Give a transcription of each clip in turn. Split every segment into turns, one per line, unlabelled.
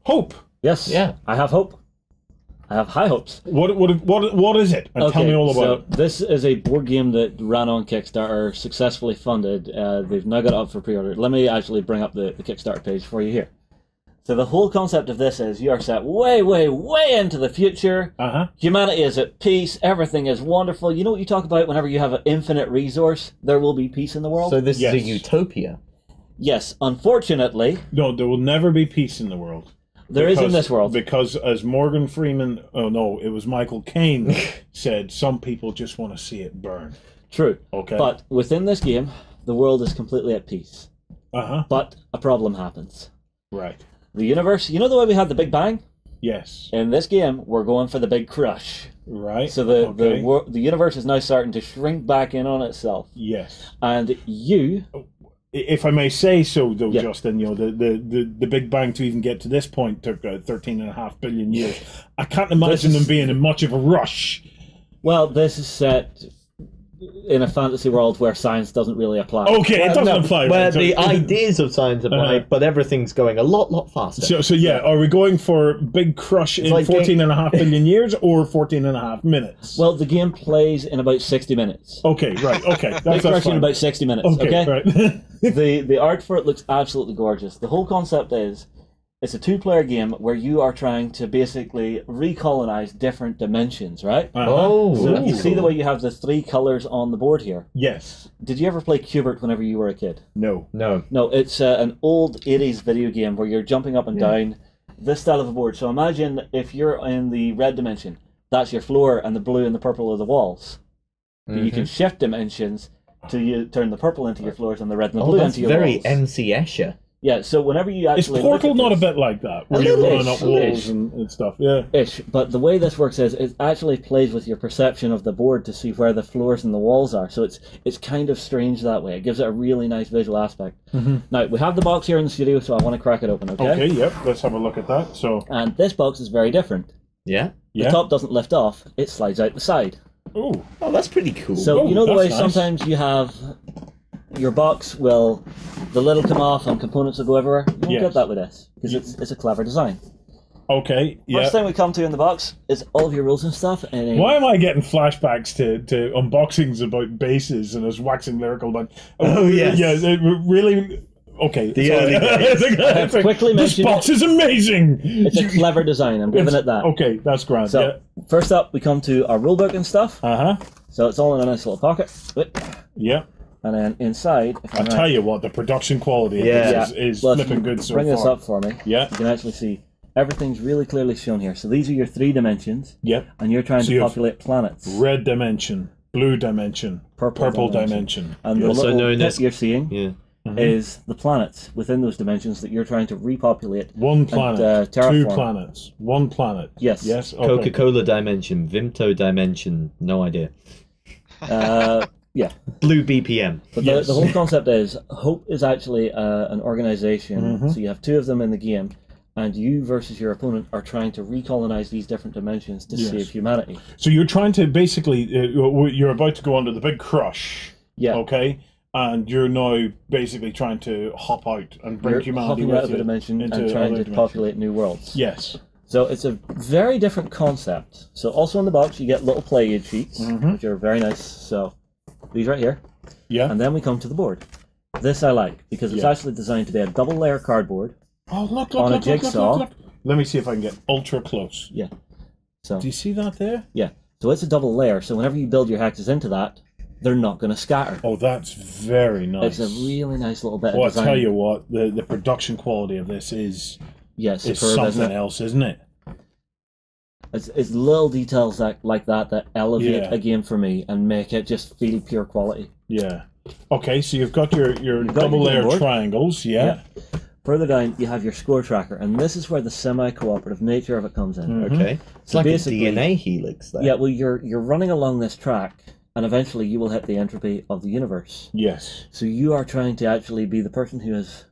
Hope.
Yes.
Yeah.
I have hope. I have high hopes.
What is it? And tell me all about it.
This is a board game that ran on Kickstarter, successfully funded. They've now got it up for pre-order. Let me actually bring up the Kickstarter page for you here. So the whole concept of this is you are set way, way, way into the future. Humanity is at peace. Everything is wonderful. You know what you talk about whenever you have an infinite resource? There will be peace in the world.
So this is a utopia.
Yes. Unfortunately...
No, there will never be peace in the world.
There is in this world.
Because as Morgan Freeman, oh no, it was Michael Caine said, some people just want to see it burn.
True.
Okay.
But within this game, the world is completely at peace. But a problem happens.
Right.
The universe, you know the way we had the Big Bang?
Yes.
In this game, we're going for the Big Crush.
Right.
So the universe is now starting to shrink back in on itself.
Yes.
And you...
If I may say so, though, Justin, you know, the Big Bang to even get to this point took 13.5 billion years. I can't imagine them being in much of a rush.
Well, this is set in a fantasy world where science doesn't really apply.
Okay, it doesn't apply.
Where the ideas of science apply, but everything's going a lot faster.
So yeah, are we going for Big Crush in 14.5 billion years or 14.5 minutes?
Well, the game plays in about 60 minutes.
Okay, right, okay.
Big Crush in about 60 minutes, okay?
Right.
The art for it looks absolutely gorgeous. The whole concept is, it's a two-player game where you are trying to basically recolonize different dimensions, right? So you see the way you have the three colors on the board here?
Yes.
Did you ever play Qbert whenever you were a kid?
No.
No.
No, it's an old 80s video game where you're jumping up and down this style of a board. So imagine if you're in the red dimension, that's your floor, and the blue and the purple are the walls. But you can shift dimensions to you turn the purple into your floors and the red and the blue into your walls.
Very MC Escher.
Yeah, so whenever you actually...
Is Portal not a bit like that? Where you're running up walls and stuff, yeah.
Ish, but the way this works is it actually plays with your perception of the board to see where the floors and the walls are. So it's kind of strange that way. It gives it a really nice visual aspect. Now, we have the box here in the studio, so I want to crack it open, okay?
Okay, yep, let's have a look at that.
And this box is very different.
Yeah?
The top doesn't lift off, it slides out the side.
Oh,
that's pretty cool.
So, you know the way sometimes you have... Your box will, the lid will come off and components will go everywhere. You won't get that with this, because it's a clever design.
Okay, yeah.
First thing we come to in the box is all of your rules and stuff. And
why am I getting flashbacks to unboxings about bases and us waxing lyrical about...
yes.
Yeah, really... Okay.
The early days.
Quickly
this box is amazing!
It's a clever design, I'm giving it that.
Okay, that's grand.
So, first up, we come to our rulebook and stuff. So it's all in a nice little pocket.
Yeah.
And then inside,
I'll tell you what, the production quality of this is flipping good so far.
Bring this up for me.
Yeah.
You can actually see everything's really clearly shown here. So these are your 3 dimensions.
Yep.
And you're trying to populate planets.
Red dimension, blue dimension, purple dimension.
And the little pit you're seeing is the planets within those dimensions that you're trying to repopulate.
One planet,
and, terraform.
2 planets, 1 planet.
Yes.
Yes. Okay.
Coca-Cola dimension, Vimto dimension, no idea.
Yeah.
Blue BPM.
But the whole concept is, Hope is actually an organization, so you have 2 of them in the game, and you versus your opponent are trying to recolonize these different dimensions to save humanity.
So you're trying to basically, you're about to go under the Big Crush, okay? And you're now basically trying to hop out and bring humanity
hopping
with
out of
you
a dimension
into
and trying to
dimensions.
populate new worlds.
Yes.
So it's a very different concept. So also in the box you get little play aid sheets, which are very nice. So these right here.
Yeah.
And then we come to the board. This I like, because it's actually designed to be a double layer cardboard on a jigsaw.
Look. Let me see if I can get ultra close.
Yeah. So
do you see that there?
Yeah. So it's a double layer, so whenever you build your hexes into that, they're not going to scatter.
Oh, that's very nice.
It's a really nice little bit
of
design.
I'll tell you what, the production quality of this is something else, isn't it?
It's little details like that elevate a game for me and make it just feel pure quality.
Yeah. Okay, so you've got your double layer triangles, yeah.
Further down, you have your score tracker, and this is where the semi-cooperative nature of it comes in.
Okay. It's
So
like a
basically,
DNA helix there.
Yeah, well, you're running along this track, and eventually you will hit the entropy of the universe.
Yes.
So you are trying to actually be the person who has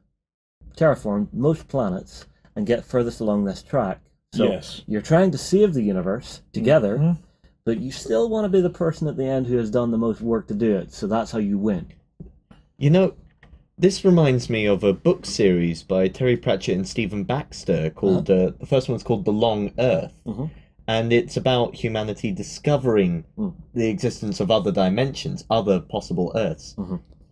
terraformed most planets and get furthest along this track. So you're trying to save the universe together, but you still want to be the person at the end who has done the most work to do it. So that's how you win.
You know, This reminds me of a book series by Terry Pratchett and Stephen Baxter called, the first one's called The Long Earth. And it's about humanity discovering the existence of other dimensions, other possible Earths.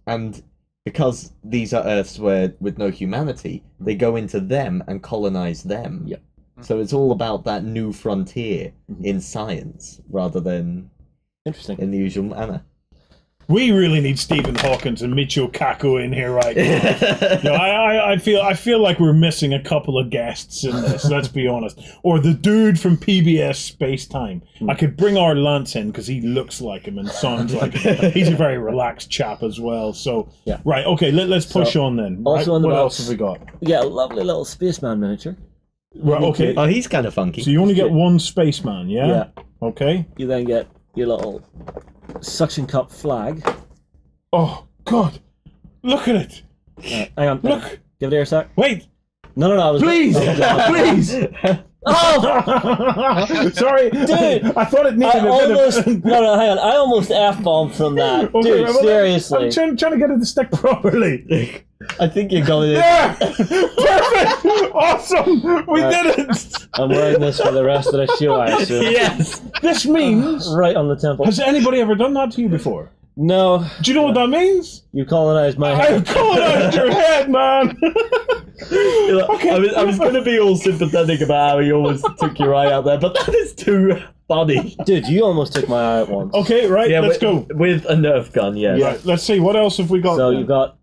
And because these are Earths with no humanity, they go into them and colonize them. So it's all about that new frontier in science rather than in the usual manner.
We really need Stephen Hawkins and Michio Kaku in here right now. I feel like we're missing a couple of guests in this, let's be honest. Or the dude from PBS Space Time. I could bring our Lance in because he looks like him and sounds like him. He's a very relaxed chap as well. So, right, okay, let's push on then.
Also,
what else have we got?
Yeah, a lovely little spaceman miniature.
Right, okay.
Oh, he's kind of funky.
So you only get one spaceman, yeah?
Yeah.
Okay.
You then get your little suction cup flag.
Oh, God. Look at it.
Hang on.
Look.
Give it here a sec.
Wait.
No, I was...
Please. Please.
Oh!
Sorry.
Dude.
I thought it needed
almost...
a bit of...
No, hang on. I almost F-bombed from that.
Okay,
Dude,
well,
seriously.
I'm trying to get it to stick properly.
I think you got it.
Yeah! Perfect! Awesome! We did it!
I'm wearing this for the rest of the show, I assume.
Yes!
This means...
Right on the temple.
Has anybody ever done that to you before?
No.
Do you know what that means?
You colonized my head.
I've colonized your head, man! Okay.
I was going to be all sympathetic about how he almost took your eye out there, but that is too funny.
Dude, you almost took my eye out once.
Okay, right, let's go.
With a Nerf gun, yes.
Right, let's see, what else have we got?
So you've got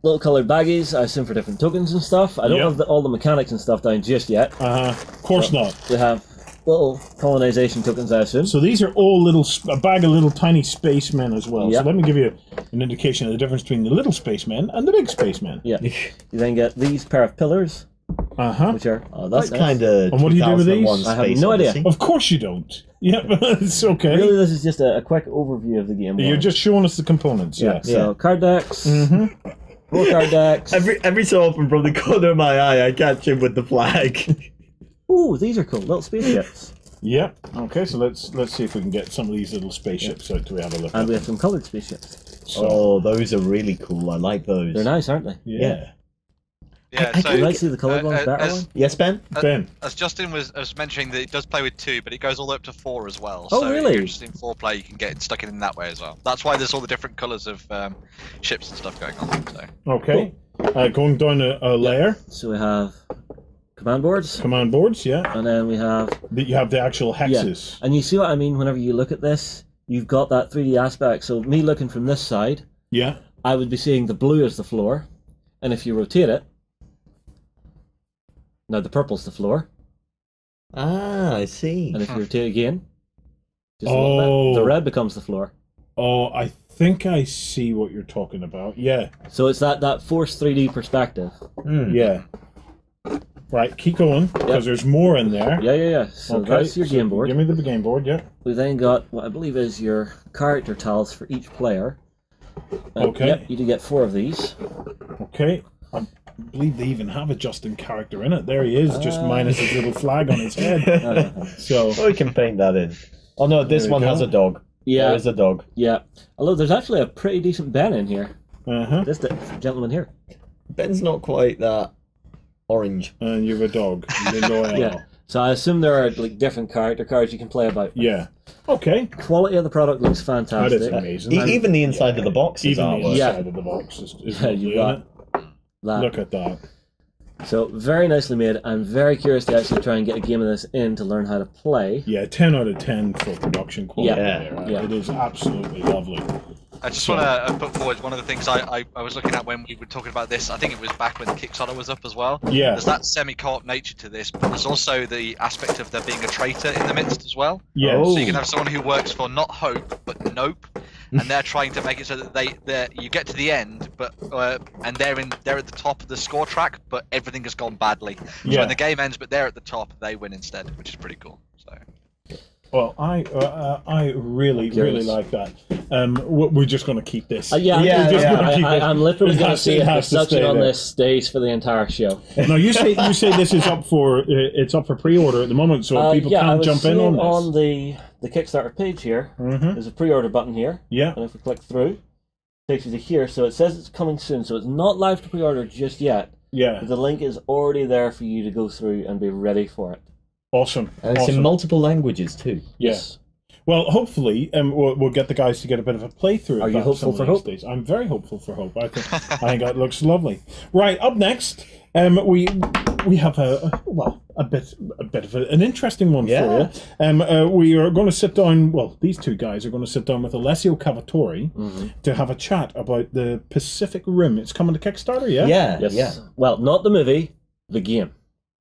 little coloured baggies, I assume for different tokens and stuff. I don't have all the mechanics and stuff down just yet.
Of course not.
We have little colonization tokens, I assume.
So these are all a bag of little tiny spacemen as well.
Yep.
So let me give you an indication of the difference between the little spacemen and the big spacemen.
Yeah. You then get these pair of pillars, which are... Oh,
That's
nice.
kind of...
And what do you do with these?
I have no idea.
Of course you don't. Yep, it's okay.
Really, this is just a quick overview of the game.
You're just showing us the components, yeah.
So, card decks, 4 card decks.
Every so often, from the corner of my eye, I catch him with the flag.
Ooh, these are cool. Little spaceships.
Yep. Okay, so let's see if we can get some of these little spaceships out to have a look
And
at.
we have some coloured spaceships.
So,
Oh, those are really cool. I like those.
They're nice, aren't they?
yeah.
Yeah,
I
so
You like to see the coloured ones better one?
Yes, Ben?
Ben.
as Justin was mentioning, that it does play with 2, but it goes all the way up to 4 as well.
Oh,
so
really?
If you're interested in 4 player, you can get stuck in that way as well. That's why there's all the different colours of ships and stuff going on. So.
Okay. Going down a layer.
So we have command boards,
Command boards, yeah.
and then we have...
You have the actual hexes.
And you see what I mean whenever you look at this? You've got that 3D aspect. So me looking from this side,
Yeah.
I would be seeing the blue as the floor. And if you rotate it, now the purple's the floor.
Ah, I see.
And if you rotate again, just a little bit, the red becomes the floor.
Oh, I think I see what you're talking about. Yeah.
So it's that forced 3D perspective.
Yeah. Right, keep going, because there's more in there.
Yeah. So
Okay,
that's your
so
game board.
Give me the game board, yeah.
We then got what I believe is your character tiles for each player.
Okay.
Yep, you do get 4 of these.
Okay. I believe they even have a Justin character in it. There he is, just minus his little flag on his head. So
Oh, we can paint that in. Oh no, this
There we
one has
go.
a dog.
Yeah.
There is a dog.
Yeah. Although there's actually a pretty decent Ben in here. This gentleman here.
Ben's not quite that orange.
And you have a dog. Loyal.
Yeah. So I assume there are like different character cards you can play about.
Yeah. Okay.
Quality of the product looks
That
fantastic.
is amazing.
Even the inside of the box is
Even the
artwork.
inside of the box is
Yeah,
lovely,
you
isn't
got
it?
that.
Look at that.
So very nicely made. I'm very curious to actually try and get a game of this in to learn how to play.
Yeah, 10 out of 10 for production quality.
Yeah.
There.
Yeah.
It is absolutely lovely.
I just want to put forward one of the things I was looking at when we were talking about this. I think it was back when the Kickstarter was up as well.
Yeah.
There's that semi-co-op nature to this, but there's also the aspect of there being a traitor in the midst as well.
Yes.
Oh.
So you can have someone who works for not Hope but Nope, and they're trying to make it so that you get to the end, but and they're at the top of the score track, but everything has gone badly. So
Yeah.
when the game ends, but they're at the top, they win instead, which is pretty cool. So.
Well, I really
Curious.
like that. We're just going to keep this.
Yeah,
Yeah,
We're just
yeah.
gonna keep it.
I'm literally
It
going to
has
see if the
has to
suction
stay
on
there.
this stays for the entire show.
No, you say this is up for pre-order at the moment, so people
I
can
was
jump in
seeing
on this.
on the Kickstarter page here.
Mhm.
There's a pre-order button here,
Yeah.
and if we click through, takes you to here. So it says it's coming soon. So it's not live to pre-order just yet.
Yeah.
But the link is already there for you to go through and be ready for it.
Awesome.
And it's in multiple languages too.
Yes. Well, hopefully, we'll get the guys to get a bit of a playthrough.
Are you hopeful for Hope?
Days. I'm very hopeful for Hope. I think that looks lovely. Right, up next, we have a bit of an interesting one for you. We are going to sit down. Well, these two guys are going to sit down with Alessio Cavatori to have a chat about the Pacific Rim. It's coming to Kickstarter, yeah?
Yeah.
Yes.
Yeah.
Well, not the movie, the game.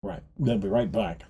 Right. They'll be right back.